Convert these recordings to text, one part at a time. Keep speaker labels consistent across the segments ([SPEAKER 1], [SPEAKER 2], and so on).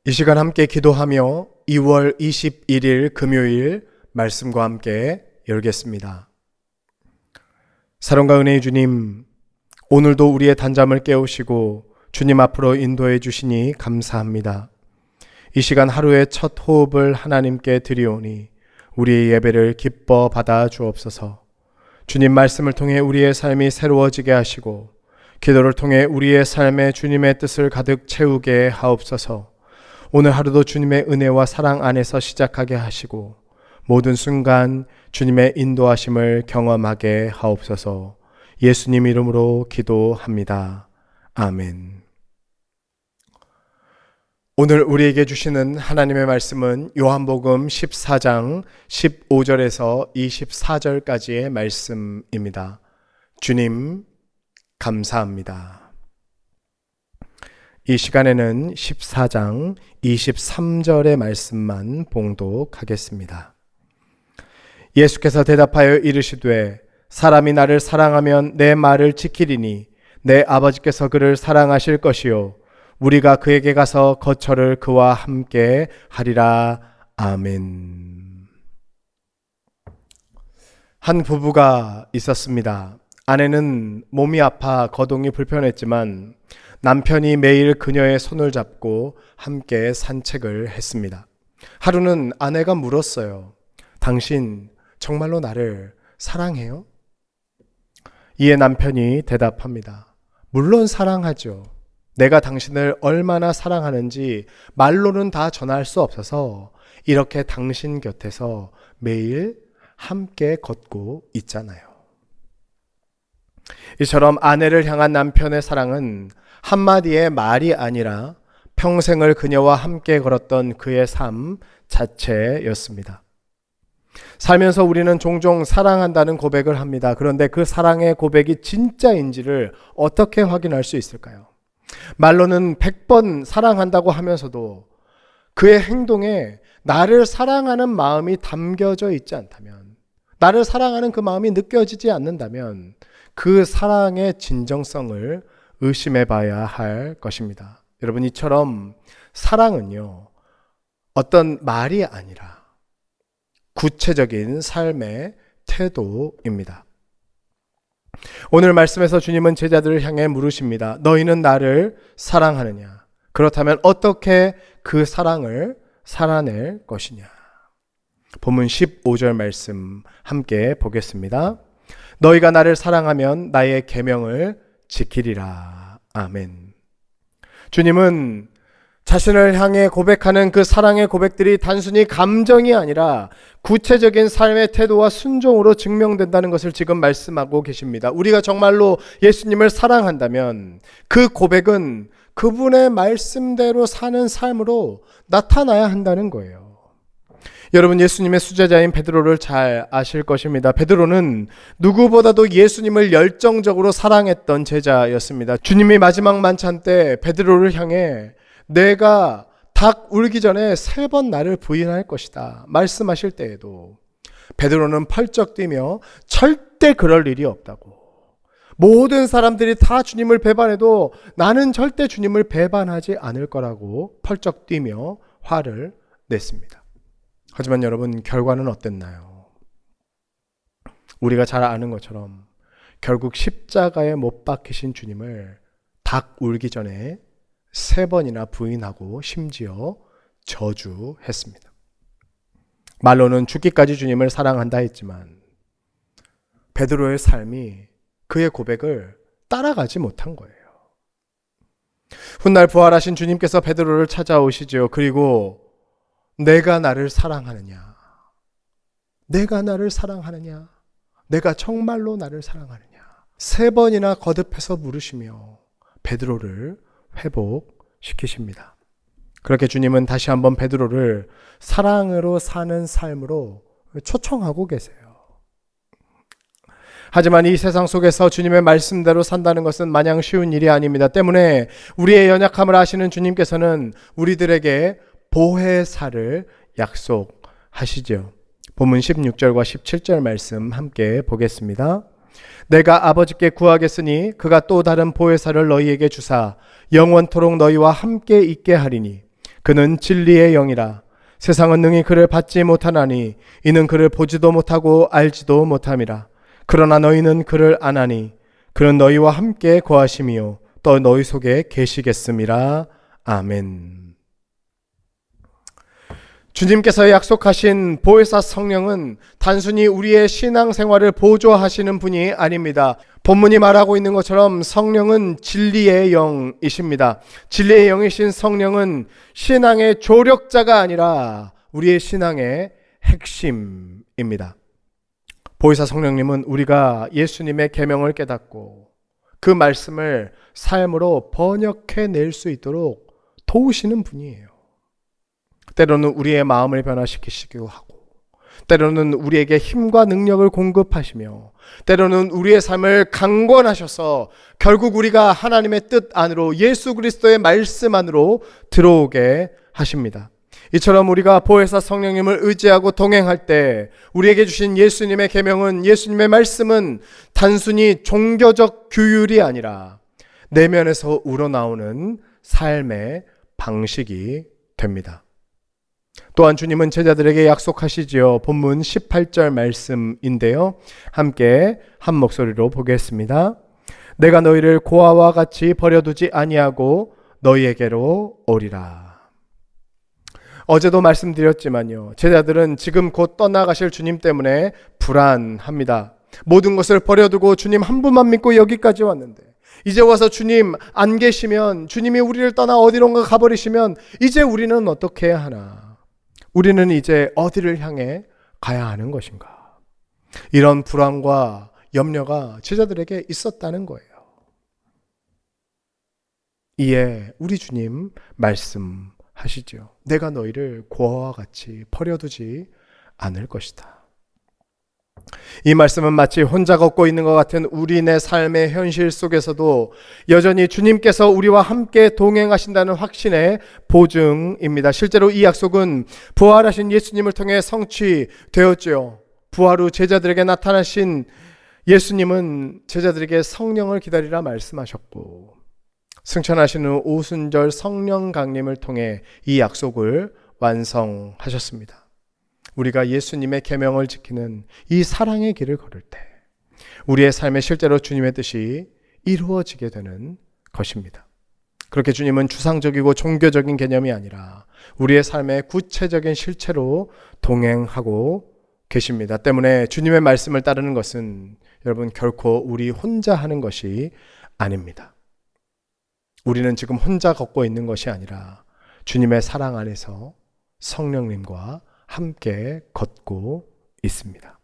[SPEAKER 1] 이 시간 함께 기도하며 2월 21일 금요일 말씀과 함께 열겠습니다. 사랑과 은혜의 주님, 오늘도 우리의 단잠을 깨우시고 주님 앞으로 인도해 주시니 감사합니다. 이 시간 하루의 첫 호흡을 하나님께 드리오니 우리의 예배를 기뻐 받아 주옵소서. 주님 말씀을 통해 우리의 삶이 새로워지게 하시고 기도를 통해 우리의 삶에 주님의 뜻을 가득 채우게 하옵소서. 오늘 하루도 주님의 은혜와 사랑 안에서 시작하게 하시고 모든 순간 주님의 인도하심을 경험하게 하옵소서. 예수님 이름으로 기도합니다. 아멘. 오늘 우리에게 주시는 하나님의 말씀은 요한복음 14장 15절에서 24절까지의 말씀입니다. 주님 감사합니다. 이 시간에는 14장 23절의 말씀만 봉독하겠습니다. 예수께서 대답하여 이르시되 사람이 나를 사랑하면 내 말을 지키리니 내 아버지께서 그를 사랑하실 것이요 우리가 그에게 가서 거처를 그와 함께 하리라. 아멘. 한 부부가 있었습니다. 아내는 몸이 아파 거동이 불편했지만 남편이 매일 그녀의 손을 잡고 함께 산책을 했습니다. 하루는 아내가 물었어요. 당신 정말로 나를 사랑해요? 이에 남편이 대답합니다. 물론 사랑하죠. 내가 당신을 얼마나 사랑하는지 말로는 다 전할 수 없어서 이렇게 당신 곁에서 매일 함께 걷고 있잖아요. 이처럼 아내를 향한 남편의 사랑은 한마디의 말이 아니라 평생을 그녀와 함께 걸었던 그의 삶 자체였습니다. 살면서 우리는 종종 사랑한다는 고백을 합니다. 그런데 그 사랑의 고백이 진짜인지를 어떻게 확인할 수 있을까요? 말로는 100번 사랑한다고 하면서도 그의 행동에 나를 사랑하는 마음이 담겨져 있지 않다면, 나를 사랑하는 그 마음이 느껴지지 않는다면 그 사랑의 진정성을 의심해 봐야 할 것입니다. 여러분, 이처럼 사랑은요, 어떤 말이 아니라 구체적인 삶의 태도입니다. 오늘 말씀에서 주님은 제자들을 향해 물으십니다. 너희는 나를 사랑하느냐? 그렇다면 어떻게 그 사랑을 살아낼 것이냐? 본문 15절 말씀 함께 보겠습니다. 너희가 나를 사랑하면 나의 계명을 지키리라. 아멘. 주님은 자신을 향해 고백하는 그 사랑의 고백들이 단순히 감정이 아니라 구체적인 삶의 태도와 순종으로 증명된다는 것을 지금 말씀하고 계십니다. 우리가 정말로 예수님을 사랑한다면 그 고백은 그분의 말씀대로 사는 삶으로 나타나야 한다는 거예요. 여러분, 예수님의 수제자인 베드로를 잘 아실 것입니다. 베드로는 누구보다도 예수님을 열정적으로 사랑했던 제자였습니다. 주님이 마지막 만찬 때 베드로를 향해 내가 닭 울기 전에 3번 나를 부인할 것이다 말씀하실 때에도 베드로는 펄쩍 뛰며 절대 그럴 일이 없다고, 모든 사람들이 다 주님을 배반해도 나는 절대 주님을 배반하지 않을 거라고 펄쩍 뛰며 화를 냈습니다. 하지만 여러분, 결과는 어땠나요? 우리가 잘 아는 것처럼 결국 십자가에 못 박히신 주님을 닭 울기 전에 3번이나 부인하고 심지어 저주했습니다. 말로는 죽기까지 주님을 사랑한다 했지만 베드로의 삶이 그의 고백을 따라가지 못한 거예요. 훗날 부활하신 주님께서 베드로를 찾아오시죠. 그리고 내가 나를 사랑하느냐? 내가 나를 사랑하느냐? 내가 정말로 나를 사랑하느냐? 3번이나 거듭해서 물으시며 베드로를 회복시키십니다. 그렇게 주님은 다시 한번 베드로를 사랑으로 사는 삶으로 초청하고 계세요. 하지만 이 세상 속에서 주님의 말씀대로 산다는 것은 마냥 쉬운 일이 아닙니다. 때문에 우리의 연약함을 아시는 주님께서는 우리들에게 보혜사를 약속하시죠. 본문 16절과 17절 말씀 함께 보겠습니다. 내가 아버지께 구하겠으니 그가 또 다른 보혜사를 너희에게 주사 영원토록 너희와 함께 있게 하리니 그는 진리의 영이라. 세상은 능히 그를 받지 못하나니 이는 그를 보지도 못하고 알지도 못함이라. 그러나 너희는 그를 아나니 그는 너희와 함께 거하심이요 또 너희 속에 계시겠음이라. 아멘. 주님께서 약속하신 보혜사 성령은 단순히 우리의 신앙생활을 보조하시는 분이 아닙니다. 본문이 말하고 있는 것처럼 성령은 진리의 영이십니다. 진리의 영이신 성령은 신앙의 조력자가 아니라 우리의 신앙의 핵심입니다. 보혜사 성령님은 우리가 예수님의 계명을 깨닫고 그 말씀을 삶으로 번역해낼 수 있도록 도우시는 분이에요. 때로는 우리의 마음을 변화시키시기도 하고, 때로는 우리에게 힘과 능력을 공급하시며, 때로는 우리의 삶을 강권하셔서 결국 우리가 하나님의 뜻 안으로, 예수 그리스도의 말씀 안으로 들어오게 하십니다. 이처럼 우리가 보혜사 성령님을 의지하고 동행할 때 우리에게 주신 예수님의 계명은, 예수님의 말씀은 단순히 종교적 규율이 아니라 내면에서 우러나오는 삶의 방식이 됩니다. 또한 주님은 제자들에게 약속하시지요. 본문 18절 말씀인데요. 함께 한 목소리로 보겠습니다. 내가 너희를 고아와 같이 버려두지 아니하고 너희에게로 오리라. 어제도 말씀드렸지만요, 제자들은 지금 곧 떠나가실 주님 때문에 불안합니다. 모든 것을 버려두고 주님 한 분만 믿고 여기까지 왔는데 이제 와서 주님 안 계시면, 주님이 우리를 떠나 어디론가 가버리시면 이제 우리는 어떻게 해야 하나? 우리는 이제 어디를 향해 가야 하는 것인가? 이런 불안과 염려가 제자들에게 있었다는 거예요. 이에 우리 주님 말씀하시죠. 내가 너희를 고아와 같이 버려두지 않을 것이다. 이 말씀은 마치 혼자 걷고 있는 것 같은 우리네 삶의 현실 속에서도 여전히 주님께서 우리와 함께 동행하신다는 확신의 보증입니다. 실제로 이 약속은 부활하신 예수님을 통해 성취되었죠. 부활 후 제자들에게 나타나신 예수님은 제자들에게 성령을 기다리라 말씀하셨고, 승천하신 후 오순절 성령 강림을 통해 이 약속을 완성하셨습니다. 우리가 예수님의 계명을 지키는 이 사랑의 길을 걸을 때 우리의 삶에 실제로 주님의 뜻이 이루어지게 되는 것입니다. 그렇게 주님은 주상적이고 종교적인 개념이 아니라 우리의 삶의 구체적인 실체로 동행하고 계십니다. 때문에 주님의 말씀을 따르는 것은 여러분 결코 우리 혼자 하는 것이 아닙니다. 우리는 지금 혼자 걷고 있는 것이 아니라 주님의 사랑 안에서 성령님과 함께 걷고 있습니다.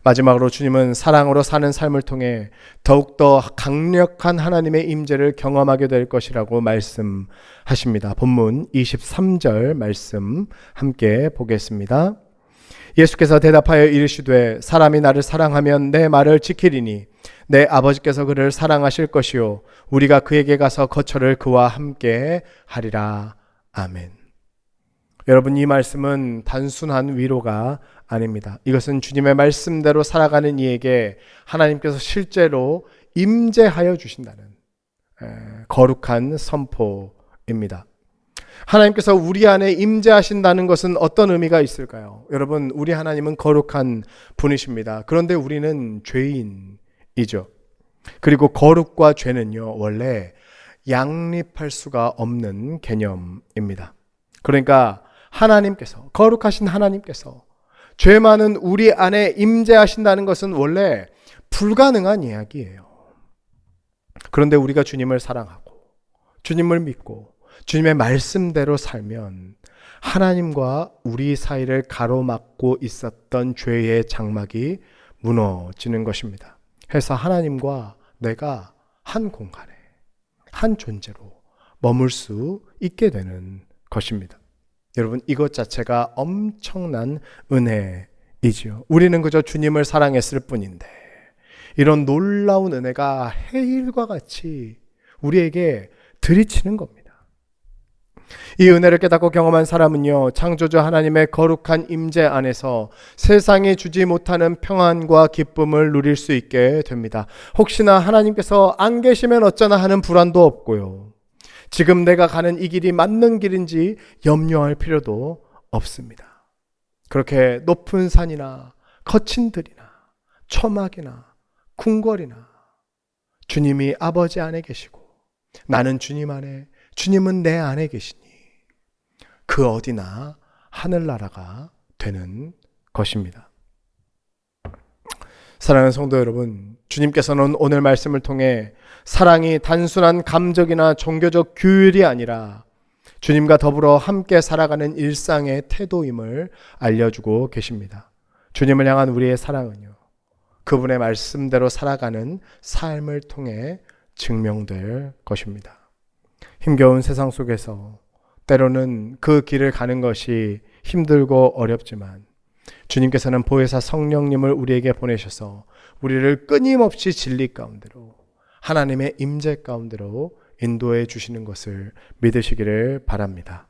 [SPEAKER 1] 마지막으로 주님은 사랑으로 사는 삶을 통해 더욱더 강력한 하나님의 임재를 경험하게 될 것이라고 말씀하십니다. 본문 23절 말씀 함께 보겠습니다. 예수께서 대답하여 이르시되 사람이 나를 사랑하면 내 말을 지키리니 내 아버지께서 그를 사랑하실 것이요 우리가 그에게 가서 거처를 그와 함께 하리라. 아멘. 여러분, 이 말씀은 단순한 위로가 아닙니다. 이것은 주님의 말씀대로 살아가는 이에게 하나님께서 실제로 임재하여 주신다는 거룩한 선포입니다. 하나님께서 우리 안에 임재하신다는 것은 어떤 의미가 있을까요? 여러분, 우리 하나님은 거룩한 분이십니다. 그런데 우리는 죄인이죠. 그리고 거룩과 죄는요, 원래 양립할 수가 없는 개념입니다. 그러니까 하나님께서, 거룩하신 하나님께서 죄 많은 우리 안에 임재하신다는 것은 원래 불가능한 이야기예요. 그런데 우리가 주님을 사랑하고 주님을 믿고 주님의 말씀대로 살면 하나님과 우리 사이를 가로막고 있었던 죄의 장막이 무너지는 것입니다. 해서 하나님과 내가 한 공간에, 한 존재로 머물 수 있게 되는 것입니다. 여러분, 이것 자체가 엄청난 은혜이지요. 우리는 그저 주님을 사랑했을 뿐인데 이런 놀라운 은혜가 해일과 같이 우리에게 들이치는 겁니다. 이 은혜를 깨닫고 경험한 사람은요, 창조주 하나님의 거룩한 임재 안에서 세상이 주지 못하는 평안과 기쁨을 누릴 수 있게 됩니다. 혹시나 하나님께서 안 계시면 어쩌나 하는 불안도 없고요, 지금 내가 가는 이 길이 맞는 길인지 염려할 필요도 없습니다. 그렇게 높은 산이나 거친 들이나 초막이나 궁궐이나 주님이 아버지 안에 계시고 나는 주님 안에, 주님은 내 안에 계시니 그 어디나 하늘나라가 되는 것입니다. 사랑하는 성도 여러분, 주님께서는 오늘 말씀을 통해 사랑이 단순한 감정이나 종교적 규율이 아니라 주님과 더불어 함께 살아가는 일상의 태도임을 알려주고 계십니다. 주님을 향한 우리의 사랑은요, 그분의 말씀대로 살아가는 삶을 통해 증명될 것입니다. 힘겨운 세상 속에서 때로는 그 길을 가는 것이 힘들고 어렵지만 주님께서는 보혜사 성령님을 우리에게 보내셔서 우리를 끊임없이 진리 가운데로, 하나님의 임재 가운데로 인도해 주시는 것을 믿으시기를 바랍니다.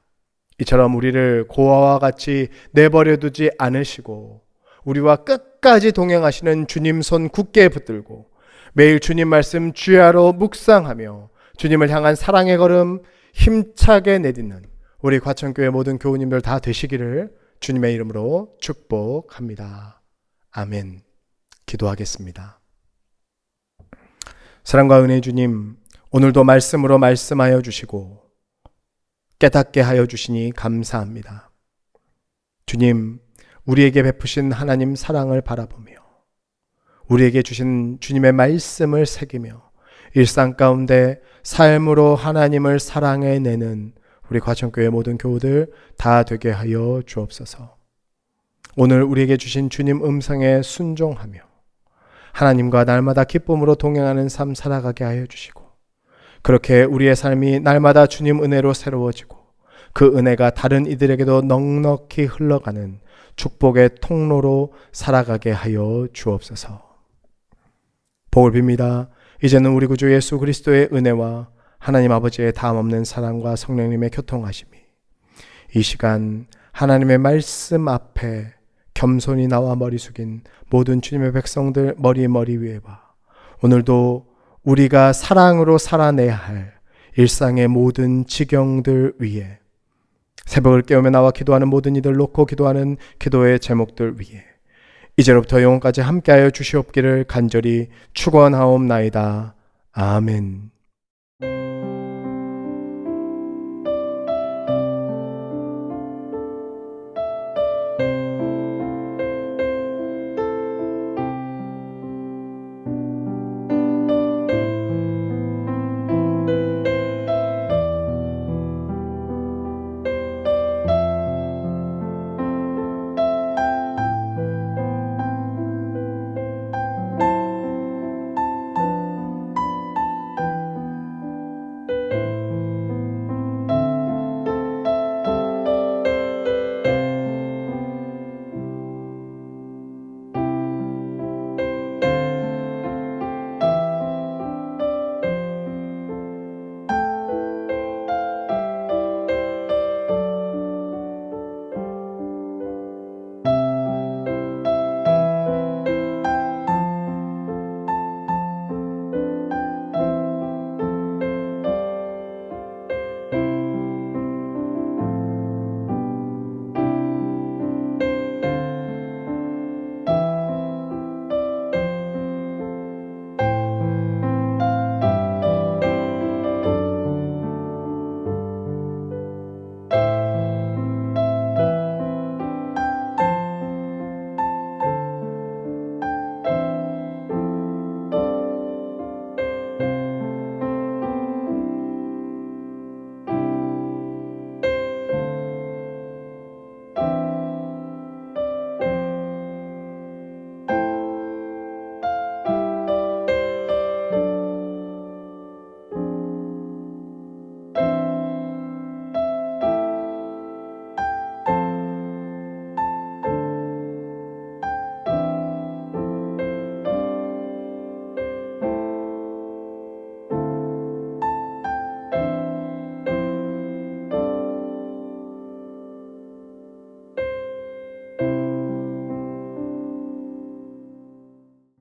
[SPEAKER 1] 이처럼 우리를 고아와 같이 내버려 두지 않으시고 우리와 끝까지 동행하시는 주님 손 굳게 붙들고 매일 주님 말씀 주야로 묵상하며 주님을 향한 사랑의 걸음 힘차게 내딛는 우리 과천교회 모든 교우님들 다 되시기를 주님의 이름으로 축복합니다. 아멘. 기도하겠습니다. 사랑과 은혜의 주님, 오늘도 말씀으로 말씀하여 주시고 깨닫게 하여 주시니 감사합니다. 주님, 우리에게 베푸신 하나님 사랑을 바라보며 우리에게 주신 주님의 말씀을 새기며 일상 가운데 삶으로 하나님을 사랑해내는 우리 과천교회 모든 교우들 다 되게 하여 주옵소서. 오늘 우리에게 주신 주님 음성에 순종하며 하나님과 날마다 기쁨으로 동행하는 삶 살아가게 하여 주시고, 그렇게 우리의 삶이 날마다 주님 은혜로 새로워지고 그 은혜가 다른 이들에게도 넉넉히 흘러가는 축복의 통로로 살아가게 하여 주옵소서. 복을 빕니다. 이제는 우리 구주 예수 그리스도의 은혜와 하나님 아버지의 다함없는 사랑과 성령님의 교통하심이 이 시간 하나님의 말씀 앞에 겸손히 나와 머리 숙인 모든 주님의 백성들 머리 위에와 오늘도 우리가 사랑으로 살아내야 할 일상의 모든 지경들 위에, 새벽을 깨우며 나와 기도하는 모든 이들 놓고 기도하는 기도의 제목들 위에 이제로부터 영원까지 함께하여 주시옵기를 간절히 축원하옵나이다. 아멘.